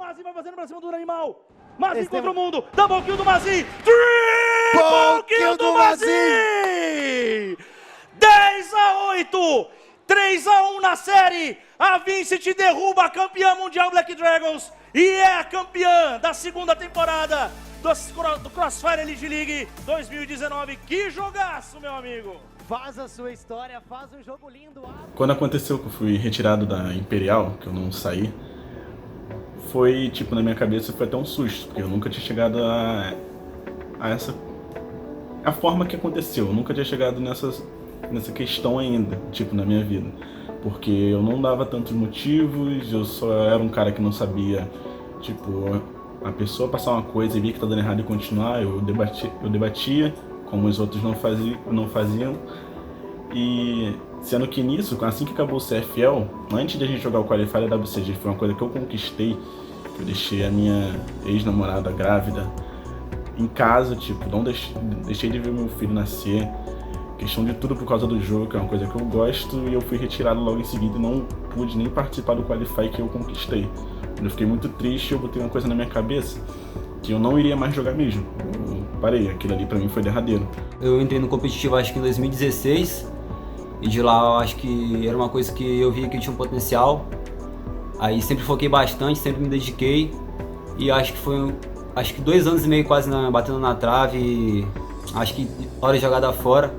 Mazin vai fazendo pra cima do animal. Mazin contra o mundo. Double kill do Mazin. Triple kill do Mazin. 10-8. 3-1 na série. A Vincent derruba a campeã mundial Black Dragons. E é a campeã da segunda temporada do Crossfire Elite League 2019. Que jogaço, meu amigo. Faz a sua história, faz um jogo lindo. Quando aconteceu que eu fui retirado da Imperial, que eu não saí, foi, tipo, na minha cabeça foi até um susto, porque eu nunca tinha chegado a essa... a forma que aconteceu, eu nunca tinha chegado nessa questão ainda, tipo, na minha vida. Porque eu não dava tantos motivos, eu só era um cara que não sabia, tipo, a pessoa passar uma coisa e via que tá dando errado e continuar, eu debatia como os outros não faziam. E sendo que nisso, assim que acabou o CFL, antes de a gente jogar o Qualifier da WCG, foi uma coisa que eu conquistei, que eu deixei a minha ex-namorada grávida em casa, tipo, não deixei de ver meu filho nascer, questão de tudo por causa do jogo, que é uma coisa que eu gosto, e eu fui retirado logo em seguida e não pude nem participar do Qualify que eu conquistei. Eu fiquei muito triste, eu botei uma coisa na minha cabeça, que eu não iria mais jogar mesmo. Eu parei, aquilo ali pra mim foi derradeiro. Eu entrei no competitivo acho que em 2016, e de lá eu acho que era uma coisa que eu via que tinha um potencial. Aí sempre foquei bastante, sempre me dediquei, e acho que 2 anos e meio quase batendo na trave, acho que hora de jogada fora.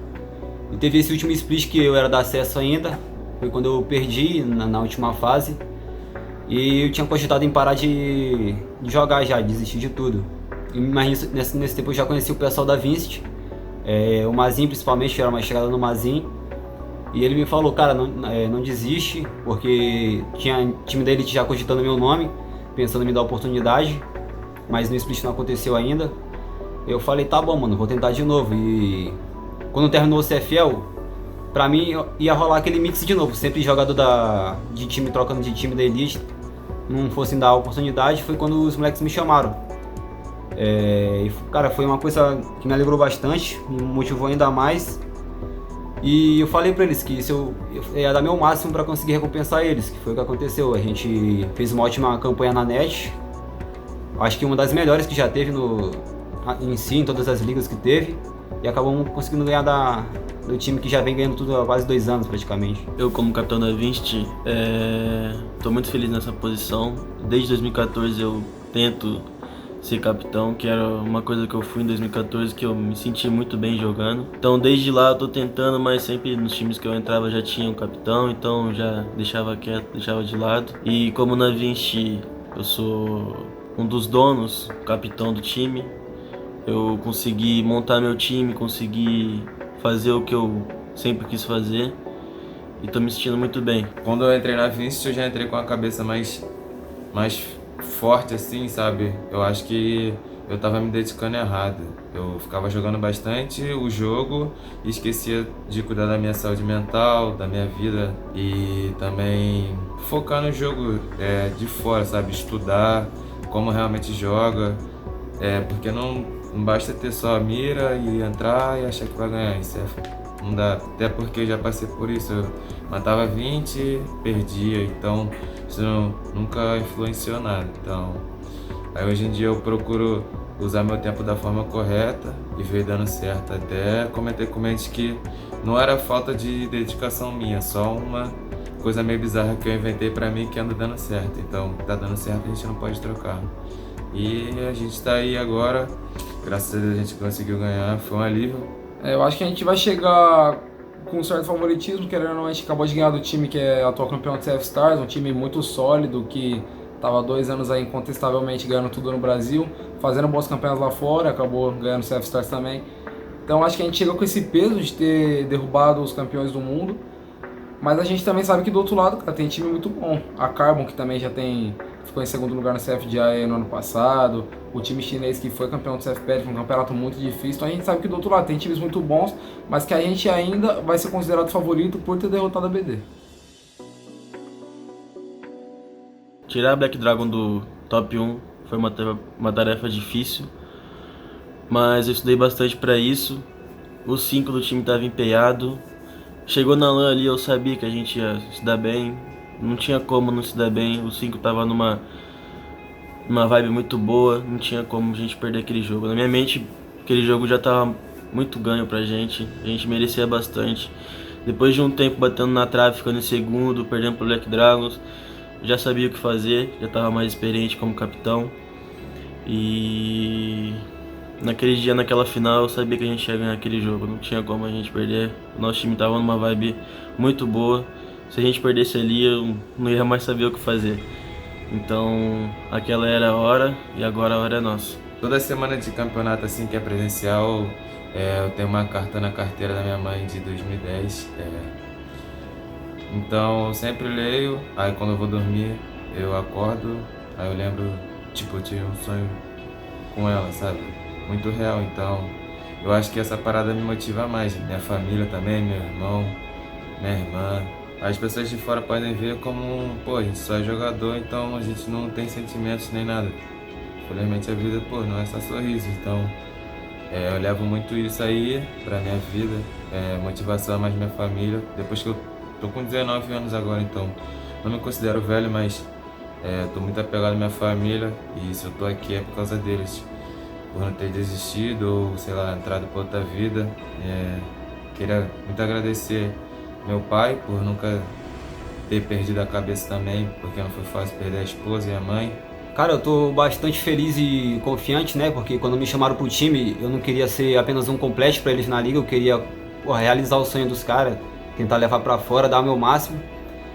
E teve esse último split que eu era da acesso ainda, foi quando eu perdi na última fase. E eu tinha cogitado em parar de jogar já, desistir de tudo. Mas nesse tempo eu já conheci o pessoal da Vincent, o Mazin principalmente, era uma chegada no Mazin. E ele me falou, cara, não desiste, porque tinha time da Elite já cogitando meu nome, pensando em me dar oportunidade, mas no split não aconteceu ainda. Eu falei, tá bom, mano, vou tentar de novo. E quando terminou o CFL, pra mim ia rolar aquele mix de novo, sempre jogador de time trocando de time da Elite, não fossem dar a oportunidade, foi quando os moleques me chamaram. E, cara, foi uma coisa que me alegrou bastante, me motivou ainda mais. E eu falei pra eles que eu ia dar meu máximo pra conseguir recompensar eles, que foi o que aconteceu. A gente fez uma ótima campanha na NET, acho que uma das melhores que já teve em si, em todas as ligas que teve, e acabamos conseguindo ganhar do time que já vem ganhando tudo há quase 2 anos praticamente. Eu, como capitão da Vincent, tô muito feliz nessa posição. Desde 2014 eu tento ser capitão, que era uma coisa que eu fui em 2014, que eu me senti muito bem jogando. Então desde lá eu tô tentando, mas sempre nos times que eu entrava já tinha um capitão, então já deixava quieto, deixava de lado. E como na Vincent eu sou um dos donos, capitão do time, eu consegui montar meu time, consegui fazer o que eu sempre quis fazer e tô me sentindo muito bem. Quando eu entrei na Vincent, eu já entrei com a cabeça mais forte assim, sabe? Eu acho que eu tava me dedicando errado. Eu ficava jogando bastante o jogo e esquecia de cuidar da minha saúde mental, da minha vida e também focar no jogo de fora, sabe? Estudar como realmente joga, porque não basta ter só a mira e entrar e achar que vai ganhar. Isso não dá, até porque eu já passei por isso. Eu matava 20, perdia, então isso nunca influenciou nada. Então, aí hoje em dia eu procuro usar meu tempo da forma correta e veio dando certo. Até comentei com eles que não era falta de dedicação minha, só uma coisa meio bizarra que eu inventei pra mim que anda dando certo. Então, tá dando certo, a gente não pode trocar. E a gente tá aí agora, graças a Deus a gente conseguiu ganhar, foi um alívio. Eu acho que a gente vai chegar com um certo favoritismo, querendo ou não, a gente acabou de ganhar do time que é atual campeão do CF Stars, um time muito sólido, que estava 2 anos aí incontestavelmente ganhando tudo no Brasil, fazendo boas campanhas lá fora, acabou ganhando o CF Stars também. Então acho que a gente chegou com esse peso de ter derrubado os campeões do mundo, mas a gente também sabe que do outro lado, cara, tem time muito bom. A Carbon, que também ficou em 2º lugar no CFGA no ano passado, o time chinês que foi campeão do CFPL, foi um campeonato muito difícil. Então a gente sabe que do outro lado tem times muito bons, mas que a gente ainda vai ser considerado favorito por ter derrotado a BD. Tirar a Black Dragon do top 1 foi uma tarefa difícil, mas eu estudei bastante para isso. Os 5 do time estavam empenhados. Chegou na LAN ali, eu sabia que a gente ia se dar bem. Não tinha como não se dar bem. Os 5 estavam numa vibe muito boa, não tinha como a gente perder aquele jogo. Na minha mente, aquele jogo já estava muito ganho pra gente, a gente merecia bastante. Depois de um tempo batendo na trave, ficando em segundo, perdendo pro Black Dragons, já sabia o que fazer, já estava mais experiente como capitão. E naquele dia, naquela final, eu sabia que a gente ia ganhar aquele jogo, não tinha como a gente perder. O nosso time estava numa vibe muito boa, se a gente perdesse ali eu não ia mais saber o que fazer. Então aquela era a hora e agora a hora é nossa. Toda semana de campeonato assim que é presencial, eu tenho uma carta na carteira da minha mãe de 2010. Então eu sempre leio, aí quando eu vou dormir eu acordo, aí eu lembro, tipo, eu tive um sonho com ela, sabe? Muito real, então eu acho que essa parada me motiva mais. Minha família também, meu irmão, minha irmã. As pessoas de fora podem ver como, pô, a gente só é jogador, então a gente não tem sentimentos nem nada. Infelizmente a vida, pô, não é só sorriso, então eu levo muito isso aí pra minha vida, motivação é mais minha família. Depois que eu tô com 19 anos agora, então não me considero velho, mas tô muito apegado à minha família e se eu tô aqui é por causa deles. Por não ter desistido ou, sei lá, entrado pra outra vida. Queria muito agradecer meu pai por nunca ter perdido a cabeça também, porque não foi fácil perder a esposa e a mãe. Cara, eu tô bastante feliz e confiante, né? Porque quando me chamaram pro time, eu não queria ser apenas um complete pra eles na liga, eu queria realizar o sonho dos caras, tentar levar pra fora, dar o meu máximo.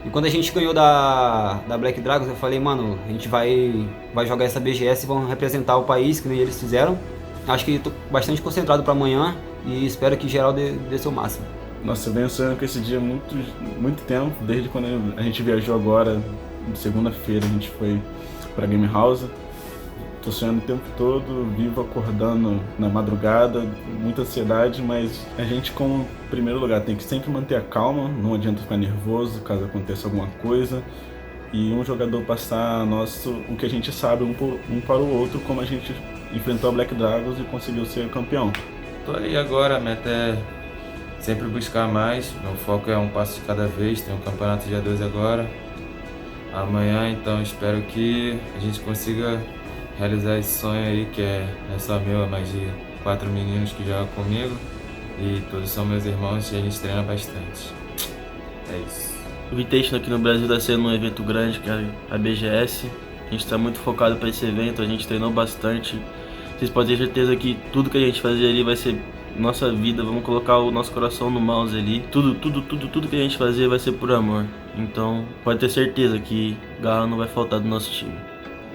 E quando a gente ganhou da Black Dragons, eu falei, mano, a gente vai jogar essa BGS e vão representar o país, que nem eles fizeram. Acho que tô bastante concentrado pra amanhã e espero que geral dê seu máximo. Nossa, eu venho sonhando com esse dia há muito tempo, desde quando a gente viajou agora, segunda-feira a gente foi pra Game House. Tô sonhando o tempo todo, vivo acordando na madrugada, muita ansiedade, mas a gente, como primeiro lugar, tem que sempre manter a calma, não adianta ficar nervoso caso aconteça alguma coisa, e um jogador passar o que a gente sabe um para o outro, como a gente enfrentou a Black Dragons e conseguiu ser campeão. Tô aí agora, a meta é sempre buscar mais, meu foco é um passo de cada vez, tem um campeonato dia 12 agora, amanhã, então espero que a gente consiga realizar esse sonho aí, que não é só meu, é mais de 4 meninos que jogam comigo e todos são meus irmãos e a gente treina bastante. É isso. O Invitational aqui no Brasil está sendo um evento grande, que é a BGS. A gente está muito focado para esse evento, a gente treinou bastante. Vocês podem ter certeza que tudo que a gente fazer ali vai ser nossa vida, vamos colocar o nosso coração no mouse ali. Tudo que a gente fazer vai ser por amor. Então pode ter certeza que garra não vai faltar do nosso time.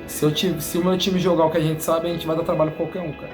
Se o meu time jogar o que a gente sabe, a gente vai dar trabalho pra qualquer um, cara.